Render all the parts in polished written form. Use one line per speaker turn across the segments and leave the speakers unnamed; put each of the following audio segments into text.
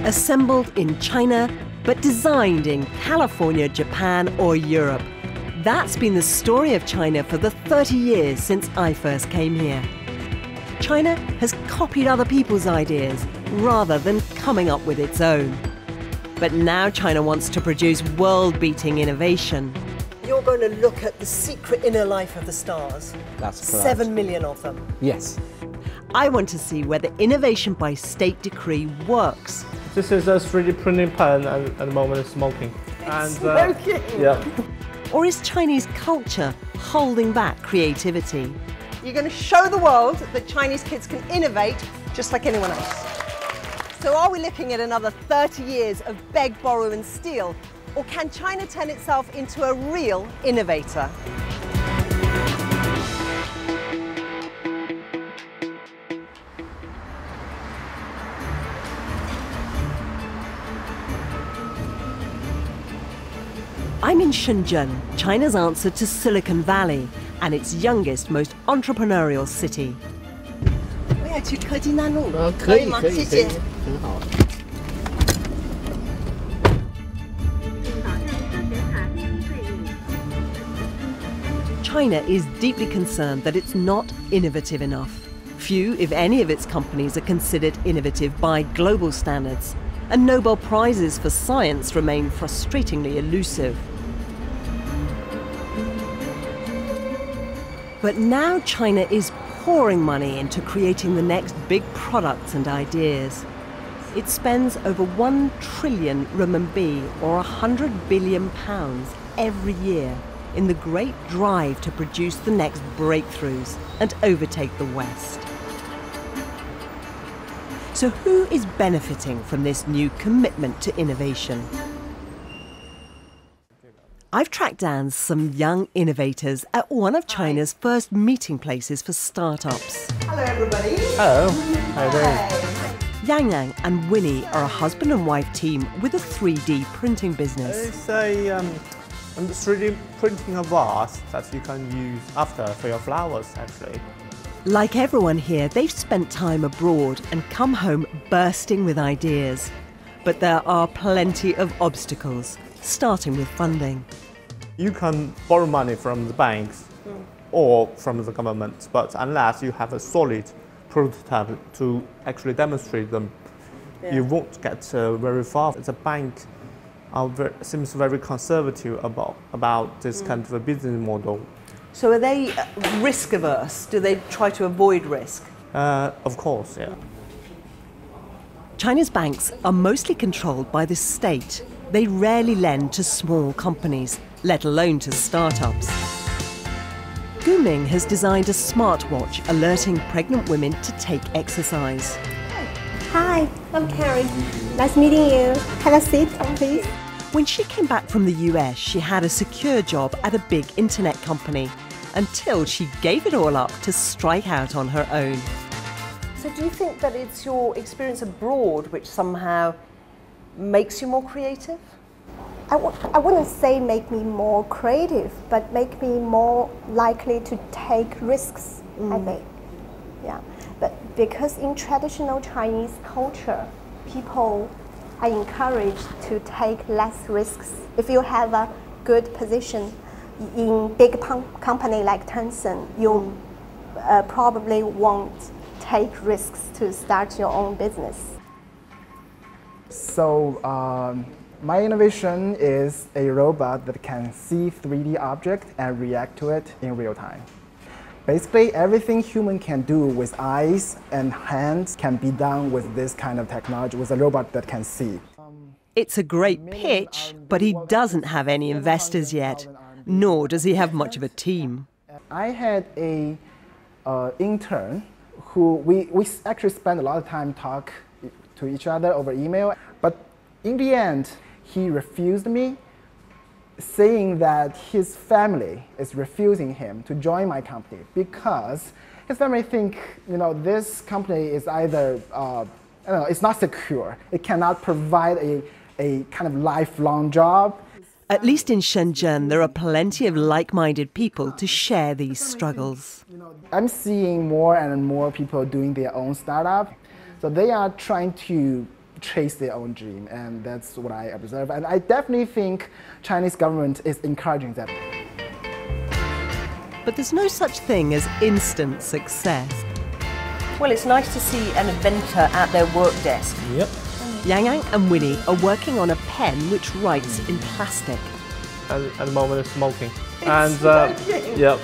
Assembled in China, but designed in California, Japan, or Europe. That's been the story of China for the 30 years since I first came here. China has copied other people's ideas rather than coming up with its own. But now China wants to produce world-beating innovation. You're going to look at the secret inner life of the stars.
That's correct.
7 million of them.
Yes.
I want to see whether innovation by state decree works.
This is a 3D printing pen, and at the moment it's smoking.
It's smoking?
Yeah.
Or is Chinese culture holding back creativity? You're going to show the world that Chinese kids can innovate just like anyone else. So are we looking at another 30 years of beg, borrow and steal? Or can China turn itself into a real innovator? I'm in Shenzhen, China's answer to Silicon Valley, and its youngest, most entrepreneurial city. 我要去科技南路，可以吗？谢谢。很好。 China is deeply concerned that it's not innovative enough. Few, if any, of its companies are considered innovative by global standards, and Nobel Prizes for science remain frustratingly elusive. But now China is pouring money into creating the next big products and ideas. It spends over 1 trillion renminbi, or 100 billion pounds, every year in the great drive to produce the next breakthroughs and overtake the West. So who is benefiting from this new commitment to innovation? I've tracked down some young innovators at one of China's first meeting places for startups. Hello, everybody.
Hello. How are you doing?
Yang Yang and Winnie are a husband and wife team with a 3D printing business.
It's a 3D printing a vase that you can use after for your flowers, actually.
Like everyone here, they've spent time abroad and come home bursting with ideas. But there are plenty of obstacles, starting with funding.
You can borrow money from the banks or from the government, but unless you have a solid prototype to actually demonstrate them, you won't get very far. The bank seems very conservative about this kind of a business model.
So are they risk averse? Do they try to avoid risk?
Of course, yeah.
China's banks are mostly controlled by the state. They rarely lend to small companies, let alone to startups. Guming has designed a smartwatch alerting pregnant women to take exercise.
Hi, I'm Carrie. Nice meeting you. Have a seat, please.
When she came back from the US, she had a secure job at a big internet company until she gave it all up to strike out on her own. So do you think that it's your experience abroad which somehow makes you more creative?
I wouldn't say make me more creative, but make me more likely to take risks, I think. Yeah. But because in traditional Chinese culture, people are encouraged to take less risks. If you have a good position in big company like Tencent, you probably won't take risks to start your own business.
So my innovation is a robot that can see 3D object and react to it in real time. Basically, everything human can do with eyes and hands can be done with this kind of technology, with a robot that can see.
It's a great pitch, but he doesn't have any investors yet, nor does he have much of a team.
I had a intern who we actually spent a lot of time talk to each other over email, but in the end, he refused me, saying that his family is refusing him to join my company because his family think, this company is either, it's not secure. It cannot provide a kind of lifelong job.
At least in Shenzhen, there are plenty of like-minded people to share these struggles.
I'm seeing more and more people doing their own startup. So they are trying to chase their own dream, and that's what I observe. And I definitely think Chinese government is encouraging that.
But there's no such thing as instant success.
Well, it's nice to see an inventor at their work desk.
Yep.
Yang Yang and Winnie are working on a pen which writes in plastic.
At the moment, it's smoking. Yep.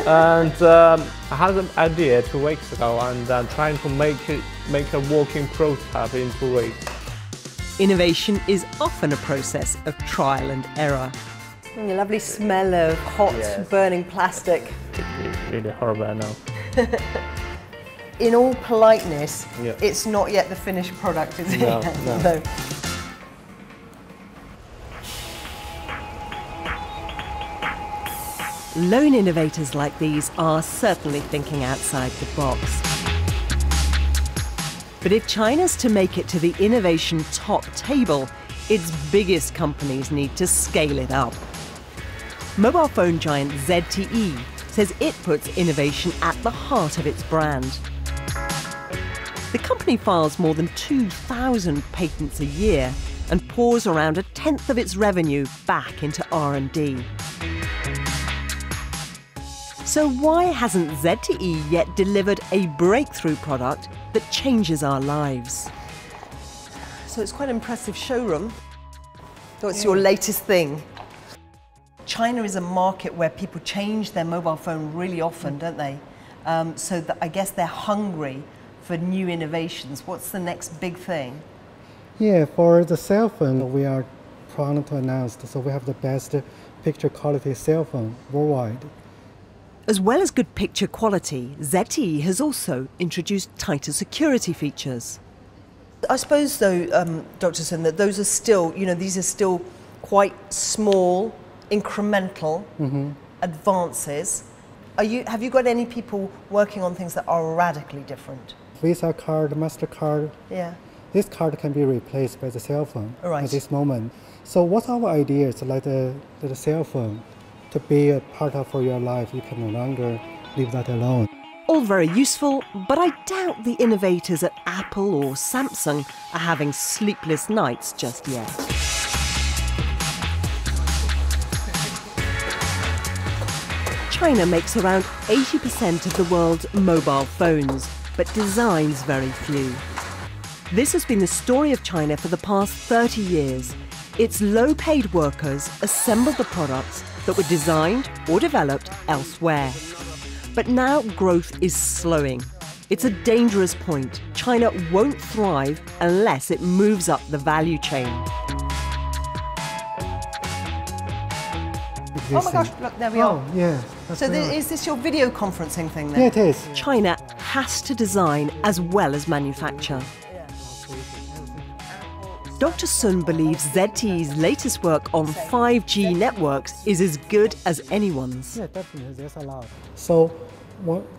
And I had an idea 2 weeks ago, and I'm trying to make a working prototype in 2 weeks.
Innovation is often a process of trial and error.
And the lovely smell of hot, burning plastic.
It's really horrible now.
In all politeness,
Yeah.
it's not yet the finished product, is it?
No, no.
Lone innovators like these are certainly thinking outside the box. But if China's to make it to the innovation top table, its biggest companies need to scale it up. Mobile phone giant ZTE says it puts innovation at the heart of its brand. The company files more than 2,000 patents a year and pours around 1/10 of its revenue back into R&D. So why hasn't ZTE yet delivered a breakthrough product that changes our lives?
So it's quite an impressive showroom. What's your latest thing? China is a market where people change their mobile phone really often, don't they? So I guess they're hungry for new innovations. What's the next big thing?
Yeah, for the cell phone, we are proud to announce, so we have the best picture quality cell phone worldwide.
As well as good picture quality, ZTE has also introduced tighter security features.
I suppose, though, Dr. Sun, that those are still, these are still quite small, incremental advances. Have you got any people working on things that are radically different?
Visa card, MasterCard,
Yeah.
this card can be replaced by the cell phone
Right.
at this moment. So what our idea is like the cell phone to be a part of your life. You can no longer leave that alone.
All very useful, but I doubt the innovators at Apple or Samsung are having sleepless nights just yet. China makes around 80% of the world's mobile phones, but designs very few. This has been the story of China for the past 30 years. Its low-paid workers assembled the products that were designed or developed elsewhere. But now growth is slowing. It's a dangerous point. China won't thrive unless it moves up the value chain.
Oh my gosh, look, there we are.
Oh, yeah. that's
So
right.
is this your video conferencing thing then?
Yeah, it is.
China has to design as well as manufacture. Dr. Sun believes ZTE's latest work on 5G networks is as good as anyone's.
Yeah, definitely, there's a lot. So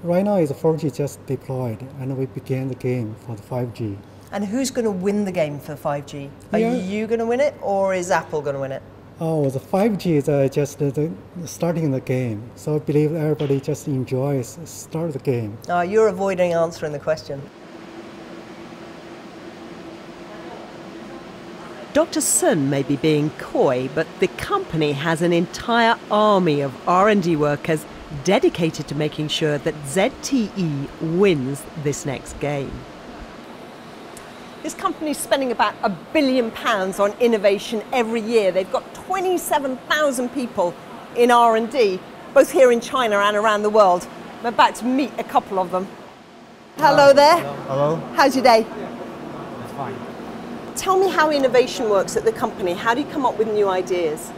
right now is 4G just deployed, and we began the game for the 5G.
And who's going to win the game for 5G? Are
Yeah.
you going to win it, or is Apple going to win it?
Oh, the 5G is just starting the game. So I believe everybody just enjoys start the game.
You're avoiding answering the question.
Dr. Sun may be being coy, but the company has an entire army of R&D workers dedicated to making sure that ZTE wins this next game.
This company's spending about £1 billion on innovation every year. They've got 27,000 people in R&D, both here in China and around the world. I'm about to meet a couple of them. Hello there.
Hello?
How's your day?
It's fine.
Tell me how innovation works at the company. How do you come up with new ideas?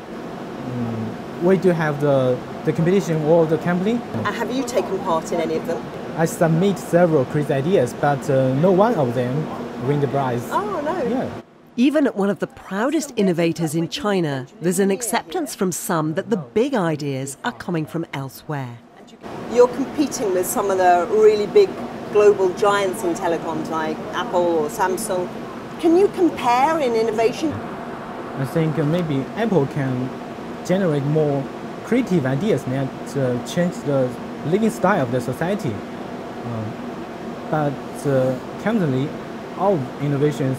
We do have the competition for the company.
And have you taken part in any of them?
I submit several crazy ideas, but no one of them win the prize.
Oh, no.
Yeah.
Even at one of the proudest innovators in China, there's an acceptance from some that the big ideas are coming from elsewhere.
You're competing with some of the really big global giants in telecoms like Apple or Samsung. Can you compare in innovation?
I think maybe Apple can generate more creative ideas that change the living style of the society. But currently, all innovations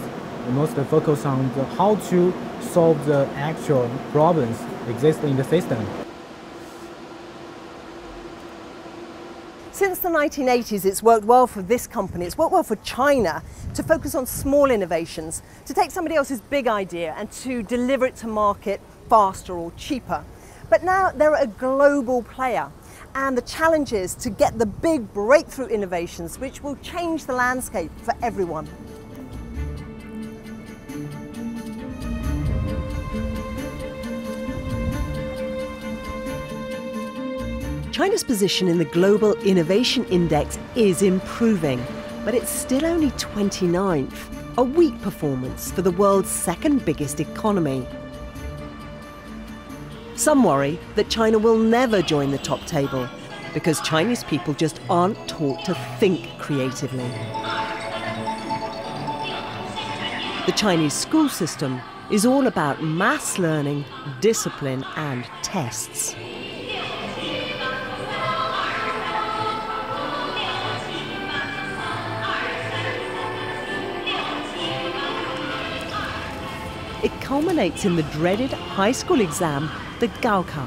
mostly focus on how to solve the actual problems existing in the system.
Since the 1980s, it's worked well for this company, it's worked well for China to focus on small innovations, to take somebody else's big idea and to deliver it to market faster or cheaper. But now they're a global player, and the challenge is to get the big breakthrough innovations which will change the landscape for everyone. China's position in the Global Innovation Index is improving, but it's still only 29th, a weak performance for the world's second biggest economy. Some worry that China will never join the top table because Chinese people just aren't taught to think creatively. The Chinese school system is all about mass learning, discipline, and tests. It culminates in the dreaded high school exam, the Gaokao.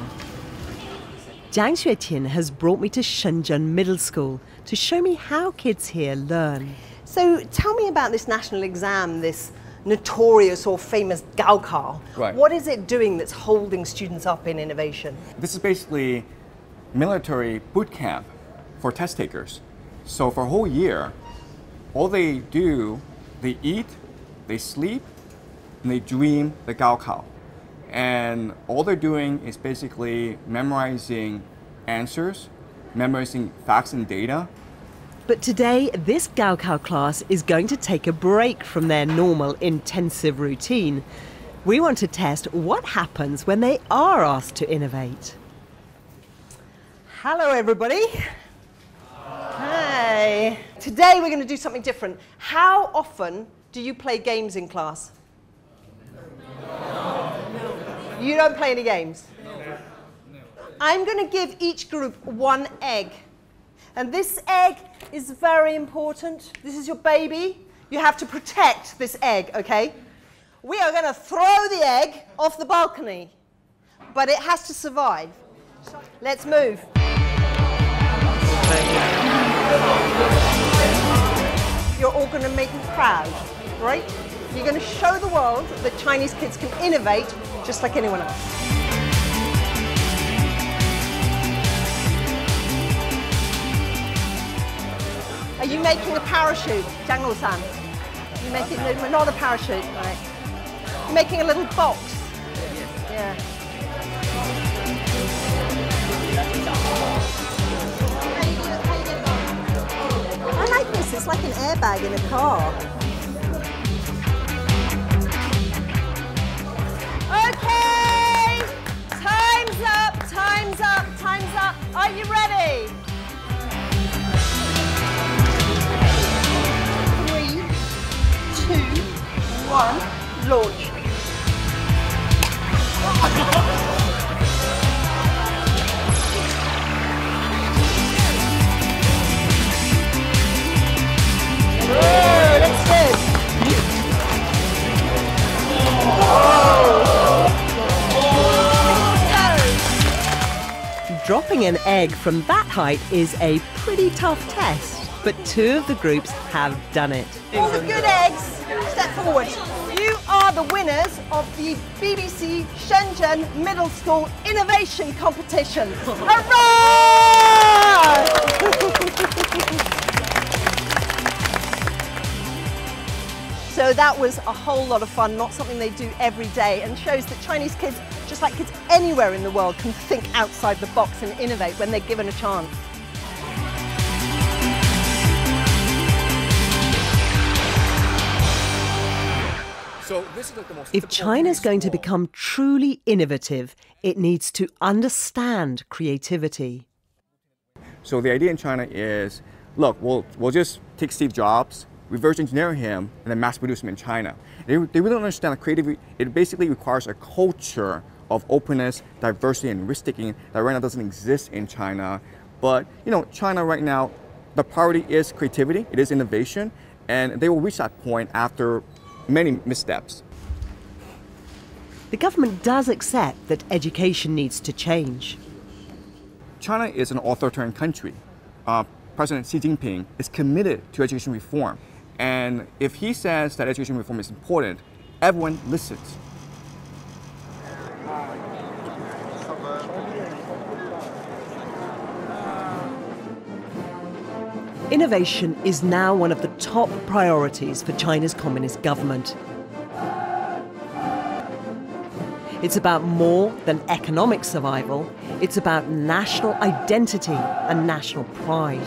Jiang Xuetian has brought me to Shenzhen Middle School to show me how kids here learn. So tell me about this national exam, this notorious or famous Gaokao.
Right.
What is it doing that's holding students up in innovation?
This is basically military boot camp for test takers. So for a whole year, all they do, they eat, they sleep, and they dream the Gaokao. And all they're doing is basically memorizing answers, memorizing facts and data.
But today, this Gaokao class is going to take a break from their normal intensive routine. We want to test what happens when they are asked to innovate. Hello, everybody. Hi. Today, we're going to do something different. How often do you play games in class? You don't play any games? No. I'm going to give each group one egg. And this egg is very important. This is your baby. You have to protect this egg, okay? We are going to throw the egg off the balcony, but it has to survive. Let's move. You're all going to make me proud, right? You're going to show the world that Chinese kids can innovate just like anyone else. Are you making a parachute, Zhang Lusan? You're making not a parachute, right? You're making a little box. Yeah. I like this. It's like an airbag in a car. Okay, time's up, time's up, time's up. Are you ready? 3, 2, 1, launch. Whoa, that's good. Dropping an egg from that height is a pretty tough test, but 2 of the groups have done it. All the good eggs, step forward. You are the winners of the BBC Shenzhen Middle School Innovation Competition. Hurrah! So that was a whole lot of fun, not something they do every day, and shows that Chinese kids, just like kids anywhere in the world, can think outside the box and innovate when they're given a chance.
So this is like the most
If China's going to become truly innovative, it needs to understand creativity.
So the idea in China is, look, we'll just take Steve Jobs, reverse engineer him, and then mass produce him in China. They really don't understand that creativity, it basically requires a culture of openness, diversity, and risk-taking that right now doesn't exist in China. But, you know, China right now, the priority is creativity, it is innovation, and they will reach that point after many missteps.
The government does accept that education needs to change.
China is an authoritarian country. President Xi Jinping is committed to education reform. And if he says that education reform is important, everyone listens.
Innovation is now one of the top priorities for China's Communist government. It's about more than economic survival, it's about national identity and national pride.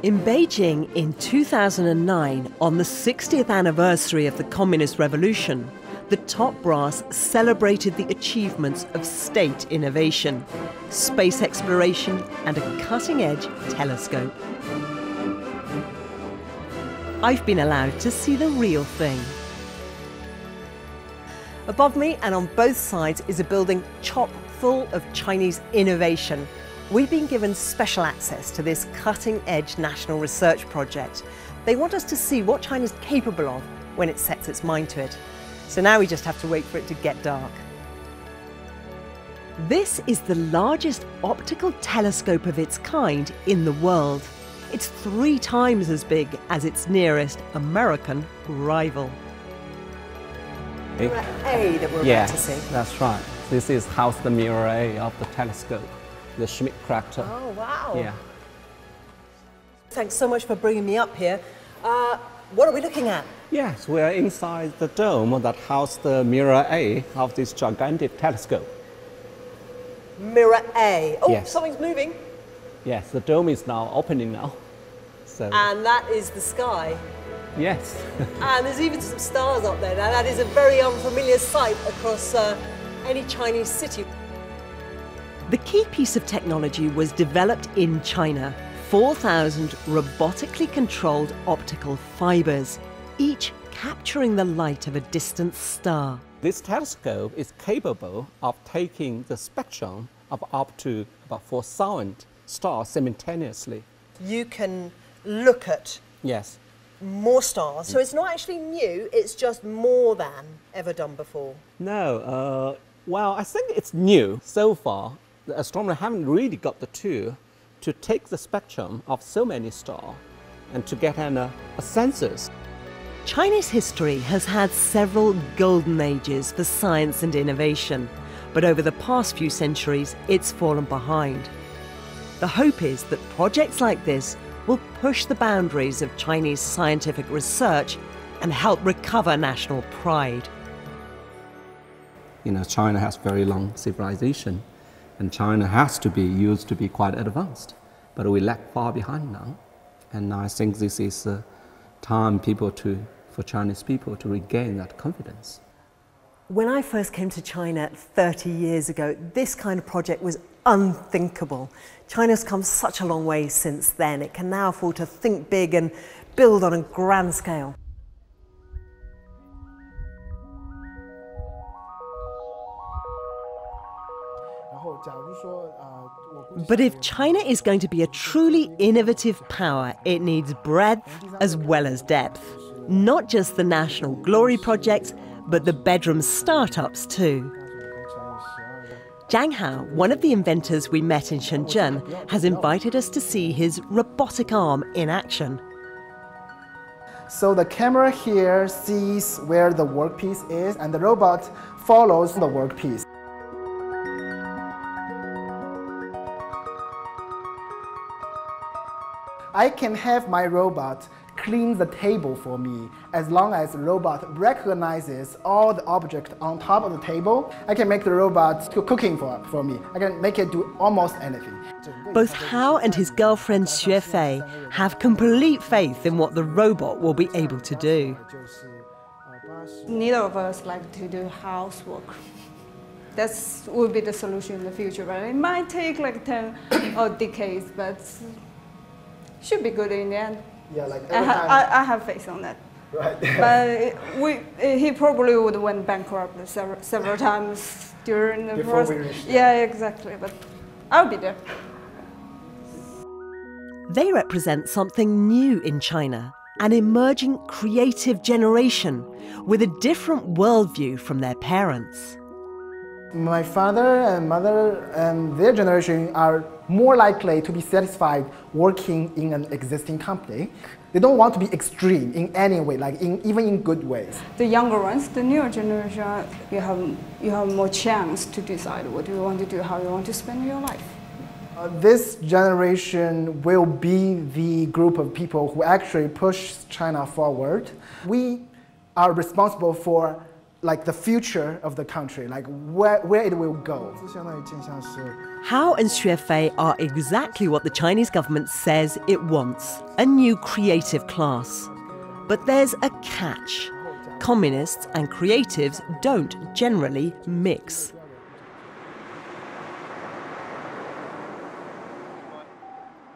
In Beijing in 2009, on the 60th anniversary of the Communist Revolution, the top brass celebrated the achievements of state innovation, space exploration, and a cutting-edge telescope. I've been allowed to see the real thing. Above me and on both sides is a building chock full of Chinese innovation. We've been given special access to this cutting-edge national research project. They want us to see what China's capable of when it sets its mind to it. So now we just have to wait for it to get dark. This is the largest optical telescope of its kind in the world. It's 3 times as big as its nearest American rival. Mirror A that we're about to see.
That's right. This is how's the mirror A of the telescope, the Schmidt crater.
Oh, wow.
Yeah.
Thanks so much for bringing me up here. What are we looking at?
Yes, we are inside the dome that houses the mirror A of this gigantic telescope.
Mirror A. Oh,
yes.
Something's moving.
Yes, the dome is now opening now. So.
And that is the sky.
Yes.
And there's even some stars up there. Now that is a very unfamiliar sight across any Chinese city. The key piece of technology was developed in China. 4,000 robotically controlled optical fibers, each capturing the light of a distant star.
This telescope is capable of taking the spectrum of up to about 4,000 stars simultaneously.
You can look at
yes.
more stars, so it's not actually new, it's just more than ever done before.
No, well, I think it's new. So far, the astronomers haven't really got the tool to take the spectrum of so many stars and to get a census.
Chinese history has had several golden ages for science and innovation, but over the past few centuries, it's fallen behind. The hope is that projects like this will push the boundaries of Chinese scientific research and help recover national pride.
You know, China has very long civilization, and China has to be used to be quite advanced, but we lag far behind now. And I think this is time for Chinese people to regain that confidence.
When I first came to China 30 years ago, this kind of project was unthinkable. China's come such a long way since then. It can now afford to think big and build on a grand scale. But if China is going to be a truly innovative power, it needs breadth as well as depth. Not just the national glory projects, but the bedroom startups too. Zhang Hao, one of the inventors we met in Shenzhen, has invited us to see his robotic arm in action.
So the camera here sees where the workpiece is, and the robot follows the workpiece. I can have my robot clean the table for me. As long as the robot recognizes all the objects on top of the table, I can make the robot cooking for me. I can make it do almost anything.
Both Hao and his girlfriend Xue Fei have complete faith in what the robot will be able to do.
Neither of us like to do housework. That will be the solution in the future, but it might take like 10 or decades, but should be good in the end.
Yeah, like
I have faith on that.
Right.
But he probably would went bankrupt several times during the
Before
process.
we reach there.
Yeah, exactly. But I'll be there.
They represent something new in China, an emerging creative generation with a different worldview from their parents.
My father and mother and their generation are more likely to be satisfied working in an existing company. They don't want to be extreme in any way, like even in good ways.
The younger ones, the newer generation, you have more chance to decide what you want to do, how you want to spend your life.
This generation will be the group of people who actually push China forward. We are responsible for the future of the country, where it will go.
Hao and Xuefei are exactly what the Chinese government says it wants, a new creative class. But there's a catch. Communists and creatives don't generally mix.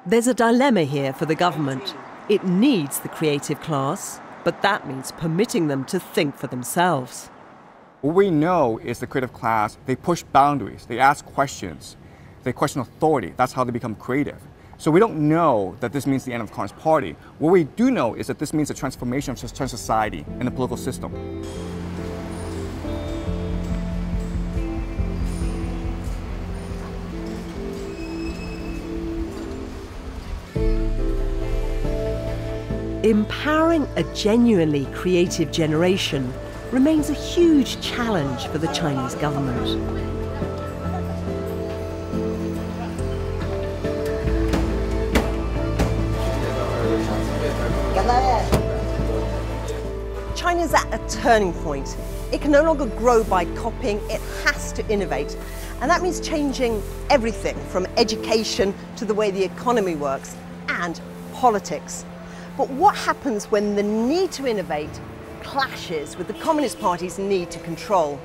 There's a dilemma here for the government. It needs the creative class, but that means permitting them to think for themselves.
What we know is the creative class, they push boundaries, they ask questions, they question authority. That's how they become creative. So we don't know that this means the end of the Communist Party. What we do know is that this means a transformation of Chinese society and the political system.
Empowering a genuinely creative generation remains a huge challenge for the Chinese government.
China's at a turning point. It can no longer grow by copying, it has to innovate. And that means changing everything from education to the way the economy works and politics. But what happens when the need to innovate clashes with the Communist Party's need to control?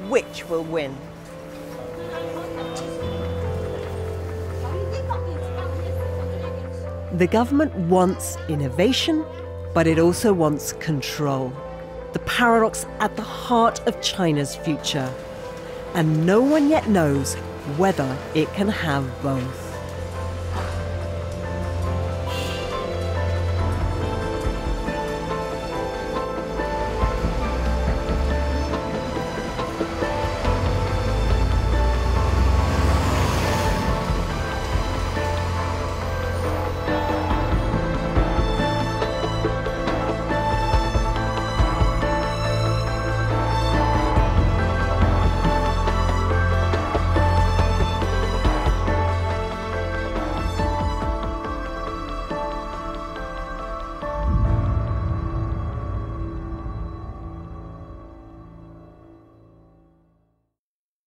Which will win?
The government wants innovation, but it also wants control. The paradox at the heart of China's future. And no one yet knows whether it can have both.